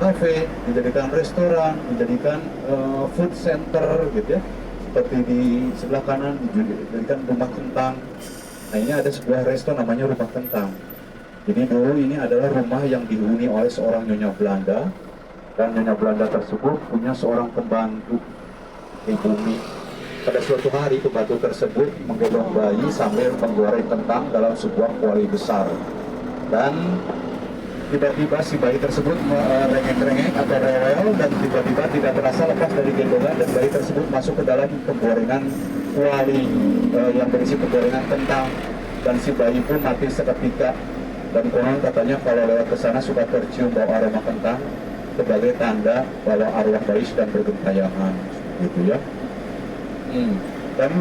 kafe, dijadikan restoran, dijadikan food center gitu ya. Seperti di sebelah kanan dijadikan rumah kentang. Nah ini ada sebuah resto namanya Rumah Kentang. Jadi dulu ini adalah rumah yang dihuni oleh seorang nyonya Belanda, dan nyonya Belanda tersebut punya seorang pembantu di bumi. Pada suatu hari pembantu tersebut menggendong bayi sambil menggoreng kentang dalam sebuah kuali besar, dan tiba-tiba si bayi tersebut merengek-rengek atau rewel, dan tiba-tiba tidak terasa lepas dari gendongan, dan bayi tersebut masuk ke dalam penggorengan kuali yang berisi penggorengan kentang, dan si bayi pun mati seketika. Dan konon katanya kalau lewat ke sana suka tercium bau aroma kentang sebagai tanda bahwa arwah bayi sedang bergentayangan, gitu ya. Dan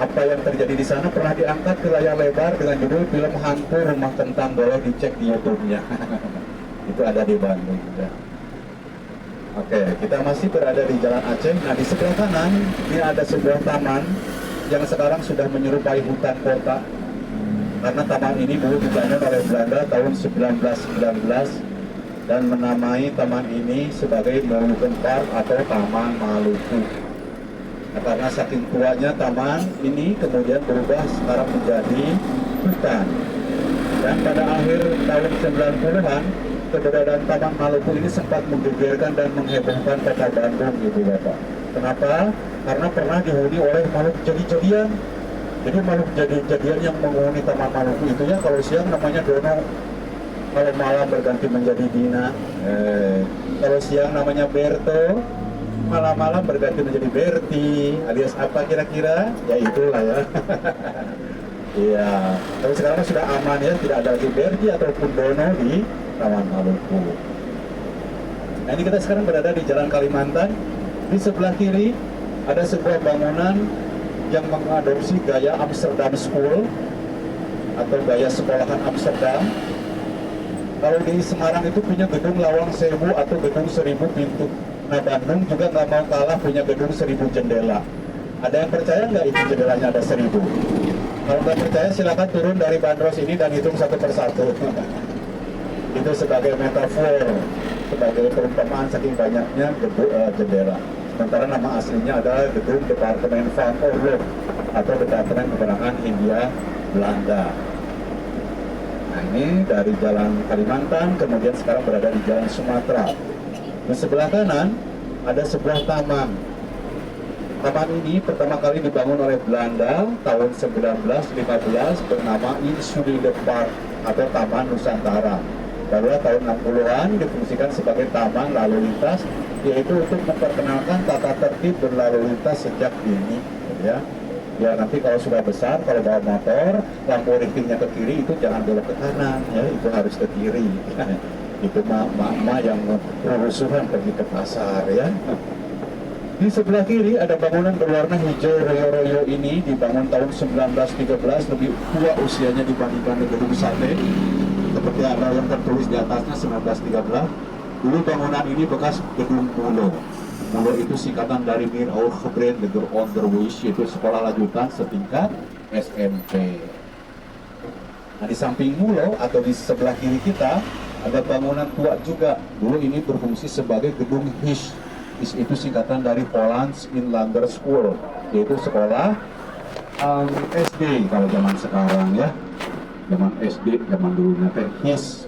apa yang terjadi di sana pernah diangkat ke layar lebar dengan judul film Hantu Rumah Kentang, boleh dicek di YouTube-nya. Itu ada di Bandung ya. Oke, kita masih berada di Jalan Aceh. Nah, di sebelah kanan ini ada sebuah taman yang sekarang sudah menyerupai hutan kota. Karena taman ini dulu dibangun oleh Belanda tahun 1919 dan menamai taman ini sebagai Maluku Park atau Taman Maluku. Nah, karena saking tuanya taman ini kemudian berubah sekarang menjadi hutan. Dan pada akhir tahun 90-an, keberadaan Taman Maluku ini sempat menggegerkan dan menghebohkan kota Bandung gitu Bapak. Kenapa? Karena pernah dihuni oleh makhluk jadi-jadian. Jadi makhluk jadi-jadian yang menghuni Taman Maluku itu ya, kalau siang namanya Dono, kalau malam berganti menjadi Dina. Kalau siang namanya Berto, malam-malam berganti menjadi Berti, alias apa kira-kira? Ya itulah ya. Iya, tapi sekarang sudah aman ya, tidak ada lagi Berti ataupun Dono di Taman Maluku. Nah ini kita sekarang berada di Jalan Kalimantan. Di sebelah kiri ada sebuah bangunan yang mengadopsi gaya Amsterdam School atau gaya sekolahan Amsterdam. Kalau di Semarang itu punya gedung Lawang Sewu atau gedung 1000 pintu. Nah Bandung juga nggak mau kalah, punya gedung 1000 jendela. Ada yang percaya nggak itu jendelanya ada 1000? Kalau nggak percaya silakan turun dari bandros ini dan hitung satu persatu. Itu sebagai metafor, sebagai perumpamaan saking banyaknya jendela. Sementara nama aslinya adalah Gedung Departemen van Oorlog atau Departemen Peperangan Hindia Belanda. Nah ini dari Jalan Kalimantan, kemudian sekarang berada di Jalan Sumatera. Di sebelah kanan ada sebuah taman. Taman ini pertama kali dibangun oleh Belanda tahun 1915 bernama Insulinde Park atau Taman Nusantara. Lalu tahun 60-an difungsikan sebagai taman lalu lintas, yaitu untuk memperkenalkan tata tertib berlalu lintas sejak dini ya. Ya nanti kalau sudah besar, kalau bawa motor, lampu readingnya ke kiri itu jangan belok ke kanan ya, itu harus ke kiri. Itu mak-mak yang berusuhan pergi ke pasar ya. Di sebelah kiri ada bangunan berwarna hijau royo-royo ini, dibangun tahun 1913, lebih tua usianya dibandingkan Gedung Sate. Seperti ada yang tertulis di atasnya 1913. Dulu bangunan ini bekas gedung Mulo. Mulo itu singkatan dari Meer Hooggebrand Leger Onderwijs, yaitu sekolah lanjutan setingkat SMP. Nah di samping Mulo atau di sebelah kiri kita ada bangunan tua juga. Dulu ini berfungsi sebagai gedung HIS. HIS itu singkatan dari Hollands Inlander School, yaitu sekolah SD kalau zaman sekarang ya. Zaman SD, zaman dulunya teh HIS.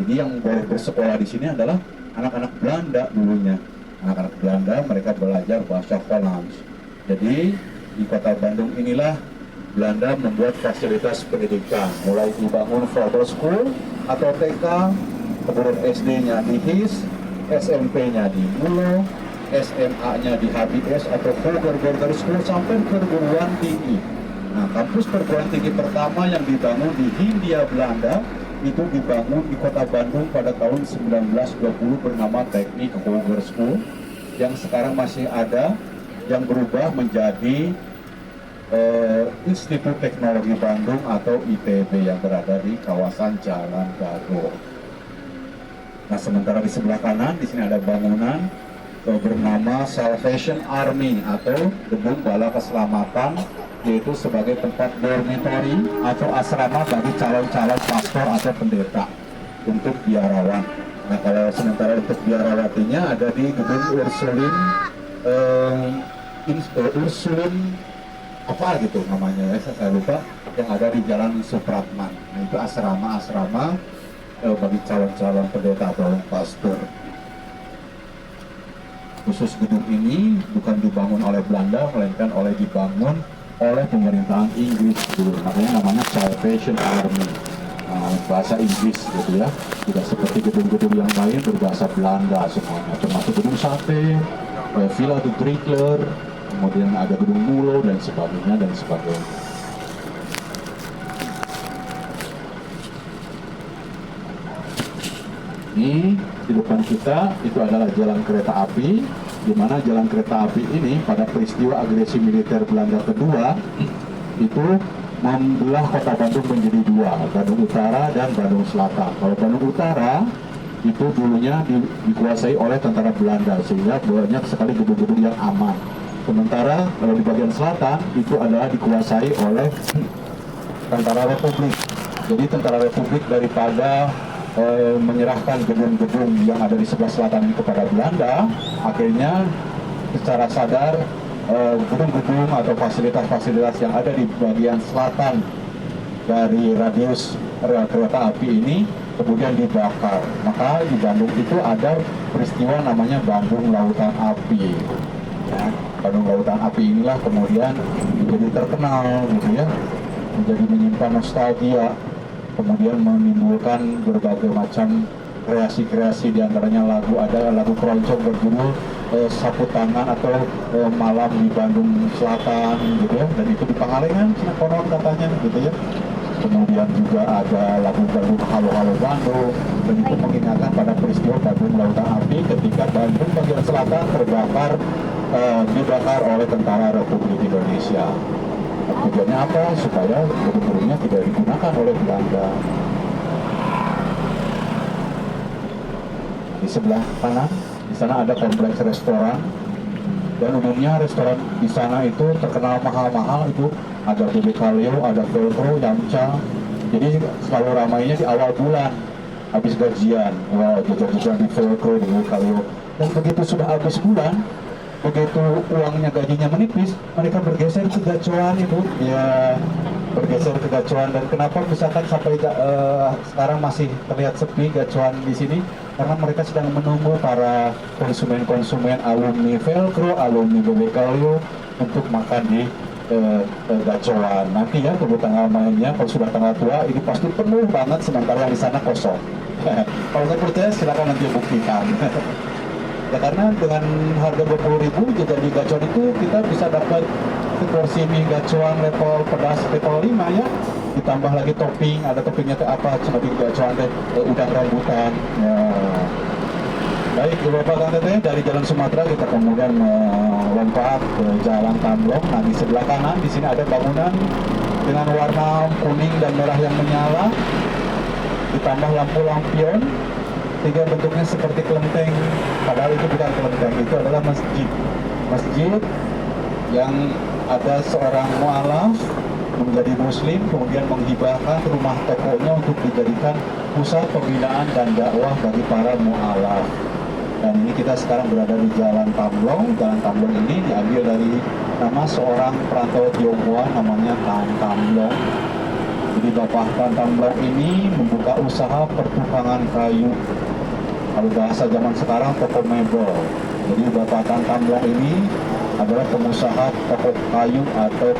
Jadi yang boleh bersekolah di sini adalah anak-anak Belanda dulunya. Anak-anak Belanda mereka belajar bahasa Hollands. Jadi di kota Bandung inilah Belanda membuat fasilitas pendidikan. Mulai dibangun Verbal School atau TK, kemudian SD-nya di HIS, SMP-nya di Mulo, SMA-nya di HBS atau Hoger School sampai perguruan tinggi. Nah, kampus perguruan tinggi pertama yang dibangun di Hindia Belanda itu dibangun di kota Bandung pada tahun 1920 bernama Teknik Hoger School yang sekarang masih ada, yang berubah menjadi Institut Teknologi Bandung atau ITB yang berada di kawasan Jalan Gago. Nah, sementara di sebelah kanan di sini ada bangunan bernama Salvation Army atau Gedung Bala Keselamatan, yaitu sebagai tempat dormitory atau asrama bagi calon-calon pastor atau pendeta untuk biarawan. Nah, kalau sementara untuk biarawatinya ada di gedung Ursulin apa gitu namanya ya, saya lupa, yang ada di Jalan Supratman. Nah, itu asrama bagi calon-calon pendeta atau pastor. Khusus gedung ini bukan dibangun oleh Belanda, melainkan dibangun oleh pemerintahan Inggris dulu. Makanya namanya Salvation Army. Nah, bahasa Inggris gitu ya. Tidak seperti gedung-gedung yang lain berbahasa Belanda semuanya. Termasuk gedung sate, Villa de Drickler, kemudian ada gedung Mulo dan sebagainya dan sebagainya. Ini di depan kita itu adalah jalan kereta api, di mana jalan kereta api ini pada peristiwa agresi militer Belanda kedua itu membelah kota Bandung menjadi dua, Bandung Utara dan Bandung Selatan. Kalau Bandung Utara itu dulunya dikuasai oleh tentara Belanda, sehingga banyak sekali gedung-gedung yang aman. Sementara kalau di bagian selatan itu adalah dikuasai oleh tentara Republik. Jadi tentara Republik daripada menyerahkan gedung-gedung yang ada di sebelah selatan ini kepada Belanda, akhirnya secara sadar gedung-gedung atau fasilitas-fasilitas yang ada di bagian selatan dari radius rel kereta api ini kemudian dibakar. Maka di Bandung itu ada peristiwa namanya Bandung Lautan Api. Ya, Bandung Lautan Api inilah kemudian menjadi terkenal gitu ya, menjadi menyimpan nostalgia, kemudian menimbulkan berbagai macam kreasi-kreasi, diantaranya ada lagu keroncong berjudul Sapu Tangan atau Malam di Bandung Selatan gitu ya, dan itu di Pangalengan Cina konon katanya gitu ya. Kemudian juga ada lagu Bandung Halo Halo Bandung, dan itu mengingatkan pada peristiwa Bandung Lautan Api ketika Bandung bagian selatan dibakar oleh tentara Republik Indonesia. Tujuannya apa? Supaya gedung-gedungnya tidak digunakan oleh Belanda. Di sebelah kanan, di sana ada kompleks restoran, dan umumnya restoran di sana itu terkenal mahal-mahal. Itu ada BB Kaleo, ada Velcro, Yamcha. Jadi selalu ramainya di awal bulan, habis gajian. Wow, jajan-jajan di Velcro, di BB Kaleo. Dan begitu sudah habis bulan, begitu uangnya gajinya menipis, mereka bergeser ke gacoan itu, ya bergeser ke gacoan. Dan kenapa misalkan sampai sekarang masih terlihat sepi gacoan di sini? Karena mereka sedang menunggu para konsumen-konsumen alumni Velcro, alumni BB Kaleo untuk makan di gacoan. Nanti ya tunggu tanggal mainnya, kalau sudah tanggal tua ini pasti penuh banget, sementara yang di sana kosong. Kalau nggak percaya silakan nanti buktikan. Ya, karena dengan harga 20.000 jadi gacoan itu kita bisa dapat porsi mie gacoan level pedas level 5 ya, ditambah lagi topping, ada toppingnya ke apa, cuma di gacoan udang rambutan ya. Baik, Bapak Kang Teteh, dari Jalan Sumatera kita kemudian melompat ke Jalan Tamblong. Nah, di sebelah kanan di sini ada bangunan dengan warna kuning dan merah yang menyala, ditambah lampu lampion, sehingga bentuknya seperti kelenteng, padahal itu bukan kelenteng, itu adalah masjid yang ada seorang mu'alaf menjadi muslim, kemudian menghibahkan rumah tokonya untuk dijadikan pusat pembinaan dan dakwah bagi para mu'alaf. Dan ini kita sekarang berada di Jalan Tamblong. Jalan Tamblong ini diambil dari nama seorang perantau Tionghoa namanya Tan Tamblong. Jadi Bapak Tan Tamblong ini membuka usaha pertukangan kayu, kalau bahasa zaman sekarang toko mebel. Jadi Bapak Tan Tamblong ini adalah pengusaha toko kayu atau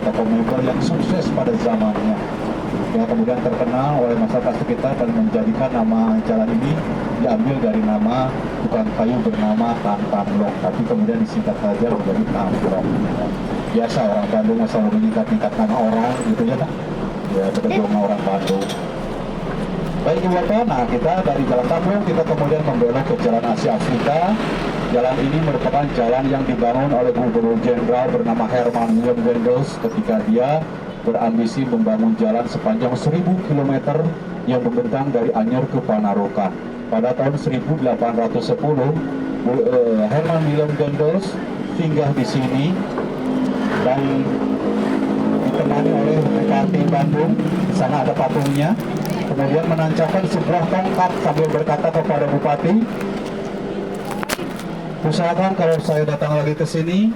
toko mebel yang sukses pada zamannya, yang kemudian terkenal oleh masyarakat sekitar dan menjadikan nama jalan ini diambil dari nama tukang kayu bernama Tan Tamblong, tapi kemudian disingkat saja menjadi Tamblong. Biasa orang Bandung selalu menyingkat-nyingkat nama orang gitu ya, ya betul nama orang Bandung. Baik Ibu Bapak, nah kita dari Jalan Tamblong kita kemudian membelok ke Jalan Asia Afrika. Jalan ini merupakan jalan yang dibangun oleh Gubernur Jenderal bernama Herman Willem Wendels ketika dia berambisi membangun jalan sepanjang 1.000 km yang membentang dari Anyer ke Panarukan. Pada tahun 1810, Herman Willem Wendels singgah di sini dan ditemani oleh PKT Bandung. Di sana ada patungnya. Kemudian menancapkan sebuah tongkat sambil berkata kepada Bupati, usahakan kalau saya datang lagi ke sini,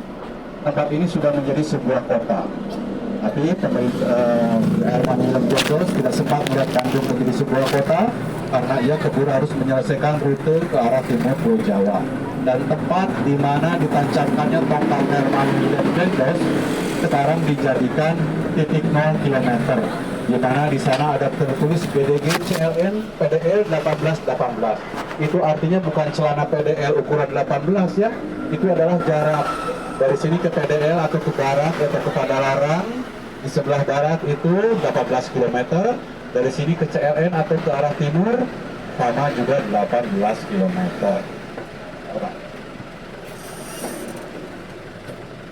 tempat ini sudah menjadi sebuah kota. Tapi pemerintah Herman Josos tidak sempat melihat Bandung menjadi sebuah kota karena ia keburu harus menyelesaikan rute ke arah timur Pulau Jawa. Dan tempat di mana ditancapkannya tongkat Herman Josos sekarang dijadikan titik 0 km, di mana di sana ada tertulis BDG CLN PDL 1818. Itu artinya bukan celana PDL ukuran 18 ya, itu adalah jarak dari sini ke PDL atau ke barat atau ke Padalarang. Di sebelah barat itu 18 km, dari sini ke CLN atau ke arah timur sama juga 18 km.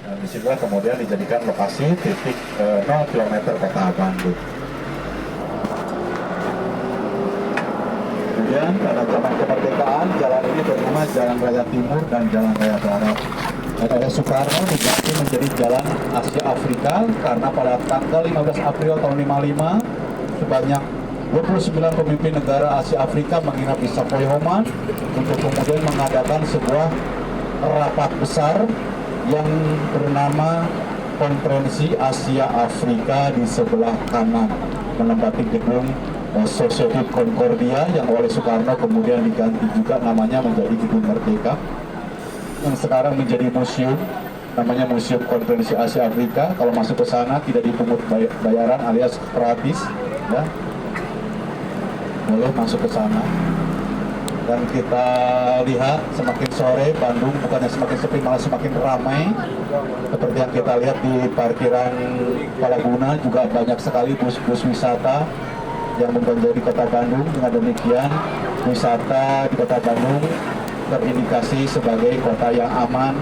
Dan disinilah kemudian dijadikan lokasi titik 0 km kota Bandung. Kemudian pada zaman kemerdekaan, jalan ini bernama Jalan Raya Timur dan Jalan Raya Barat. Oleh Soekarno diganti menjadi Jalan Asia Afrika karena pada tanggal 15 April tahun 55 sebanyak 29 pemimpin negara Asia Afrika menginap di Savoy Homan untuk kemudian mengadakan sebuah rapat besar yang bernama Konferensi Asia Afrika di sebelah kanan, menempati gedung Society Concordia yang oleh Soekarno kemudian diganti juga namanya menjadi Gedung Merdeka, yang sekarang menjadi museum, namanya Museum Konferensi Asia Afrika. Kalau masuk ke sana tidak dipungut bayaran alias gratis, ya, boleh masuk ke sana. Dan kita lihat semakin sore Bandung bukannya semakin sepi malah semakin ramai. Seperti yang kita lihat di parkiran Palaguna juga banyak sekali bus-bus wisata yang menjadi kota Bandung. Dengan demikian wisata di kota Bandung terindikasi sebagai kota yang aman,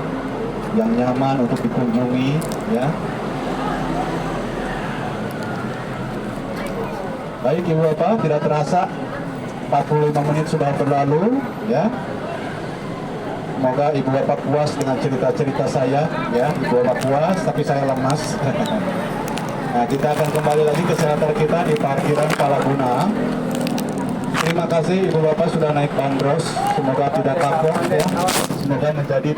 yang nyaman untuk dikunjungi, ya. Baik Ibu Bapak, tidak terasa 45 menit sudah berlalu, ya. Semoga Ibu Bapak puas dengan cerita-cerita saya, ya. Ibu Bapak puas, tapi saya lemas. Nah, kita akan kembali lagi ke shelter kita di parkiran Palaguna. Terima kasih Ibu Bapak sudah naik bandros. Semoga tidak kapok, ya. Semoga menjadi